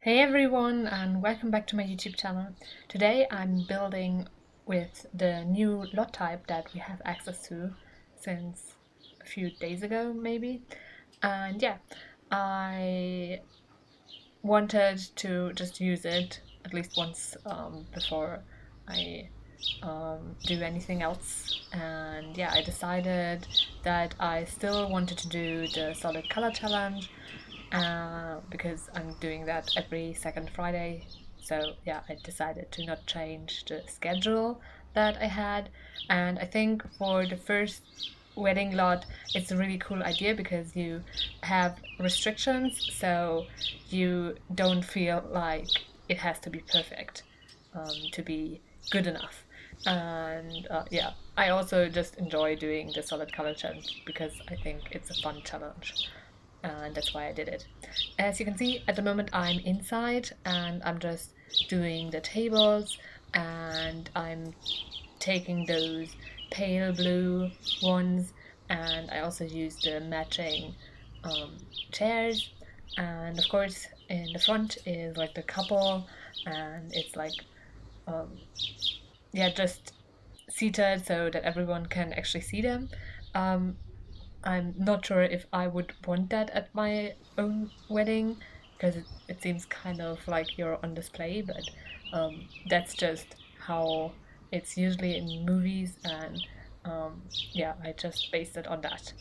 Hey everyone, and welcome back to my YouTube channel. Today I'm building with the new lot type that we have access to since a few days ago maybe. And yeah, I wanted to just use it at least once before I do anything else. And yeah, I decided that I still wanted to do the solid color challenge because I'm doing that every second Friday. So yeah, I decided to not change the schedule that I had. And I think for the first wedding lot, it's a really cool idea because you have restrictions, so you don't feel like it has to be perfect to be good enough. And yeah, I also just enjoy doing the solid color challenge because I think it's a fun challenge, and that's why I did it. As you can see, at the moment I'm inside and I'm just doing the tables, and I'm taking those pale blue ones, and I also use the matching um, chairs. And of course in the front is like the couple, and it's like um, yeah, just seated so that everyone can actually see them. um, I'm not sure if I would want that at my own wedding because it seems kind of like you're on display, but that's just how it's usually in movies, and yeah, I just based it on that.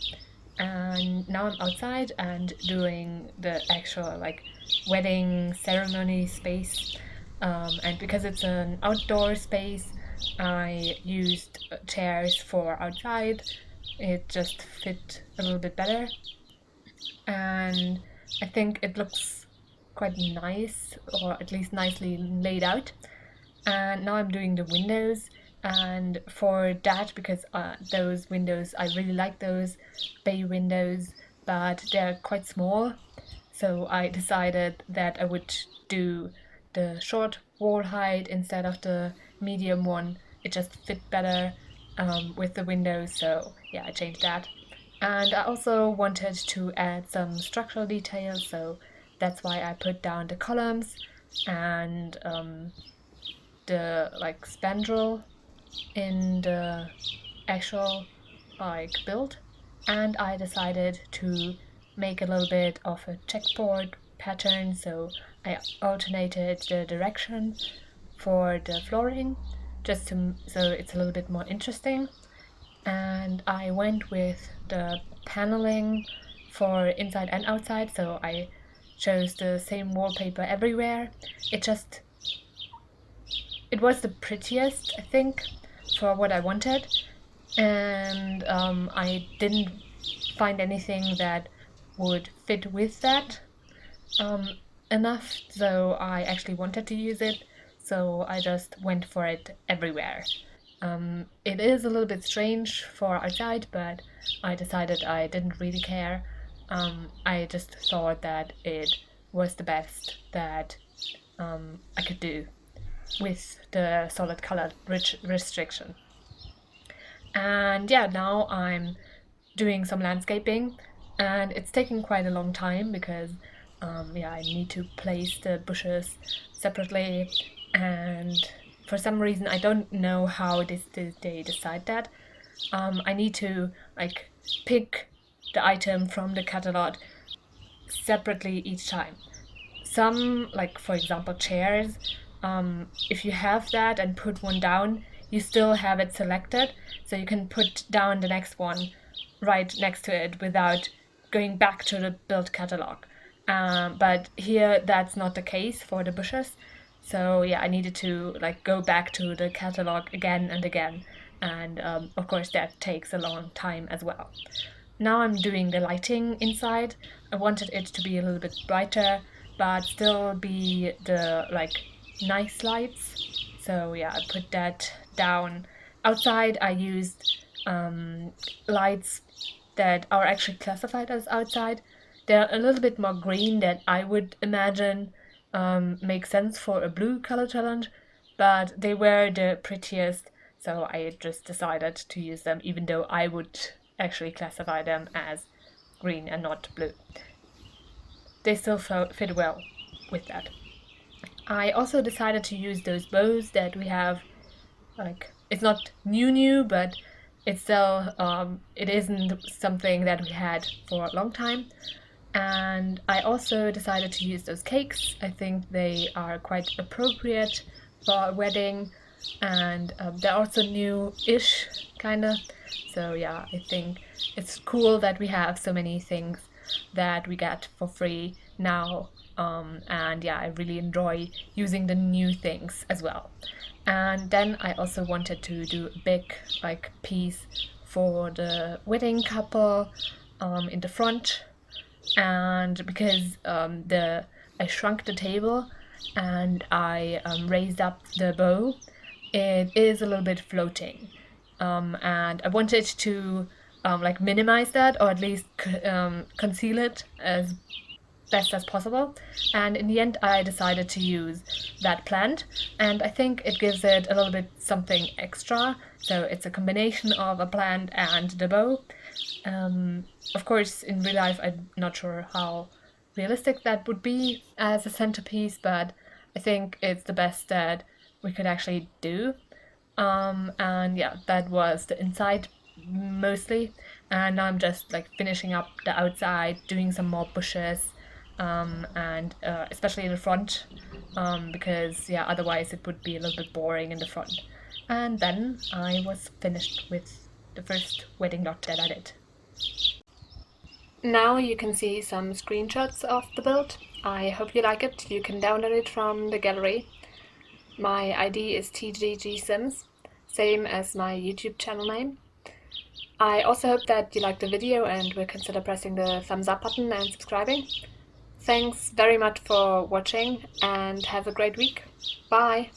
And now I'm outside and doing the actual like wedding ceremony space, and because it's an outdoor space, I used chairs for outside. It just fit a little bit better, and I think it looks quite nice, or at least nicely laid out. And now I'm doing the windows, and for that, because those windows, I really like those bay windows, but they're quite small, so I decided that I would do the short wall height instead of the medium one. It just fit better with the windows, so yeah, I changed that. And I also wanted to add some structural details, so that's why I put down the columns and the like spandrel in the actual like build. And I decided to make a little bit of a checkboard pattern, so I alternated the direction for the flooring just to so it's a little bit more interesting. And I went with the paneling for inside and outside, so I chose the same wallpaper everywhere. It just it was the prettiest, I think, for what I wanted, and I didn't find anything that would fit with that um, enough, so I actually wanted to use it, so I just went for it everywhere. It is a little bit strange for outside, but I decided I didn't really care. I just thought that it was the best that I could do with the solid color restriction. And yeah, now I'm doing some landscaping, and it's taking quite a long time because yeah, I need to place the bushes separately, and for some reason I don't know how they decide that. I need to like pick the item from the catalog separately each time. Some, like for example chairs, if you have that and put one down, you still have it selected, so you can put down the next one right next to it without going back to the build catalog. But here that's not the case for the bushes, so yeah, I needed to like go back to the catalog again and again, and of course that takes a long time as well. Now I'm doing the lighting inside. I wanted it to be a little bit brighter, but still be the like nice lights. So yeah, I put that down. Outside I used lights that are actually classified as outside. They're a little bit more green than I would imagine makes sense for a blue color challenge, but they were the prettiest, so I just decided to use them, even though I would actually classify them as green and not blue. They still fit well with that. I also decided to use those bows that we have, like, it's not new, but it's still, it isn't something that we had for a long time. And I also decided to use those cakes. I think they are quite appropriate for a wedding, and they're also new-ish, kind of. So yeah, I think it's cool that we have so many things that we get for free now. And yeah, I really enjoy using the new things as well. And then I also wanted to do a big like piece for the wedding couple in the front, and because I shrunk the table and I raised up the bow, it is a little bit floating, and I wanted to like minimize that, or at least conceal it as best as possible. And in the end, I decided to use that plant, and I think it gives it a little bit something extra. So it's a combination of a plant and the bow. Of course, in real life, I'm not sure how realistic that would be as a centerpiece, but I think it's the best that we could actually do. And yeah, that was the inside mostly, and now I'm just like finishing up the outside, doing some more bushes, and especially in the front, because yeah, otherwise it would be a little bit boring in the front. And then I was finished with the first wedding lot that I did. Now you can see some screenshots of the build. I hope you like it. You can download it from the gallery. My ID is tggsims, same as my YouTube channel name. I also hope that you liked the video and will consider pressing the thumbs up button and subscribing. Thanks very much for watching and have a great week. Bye!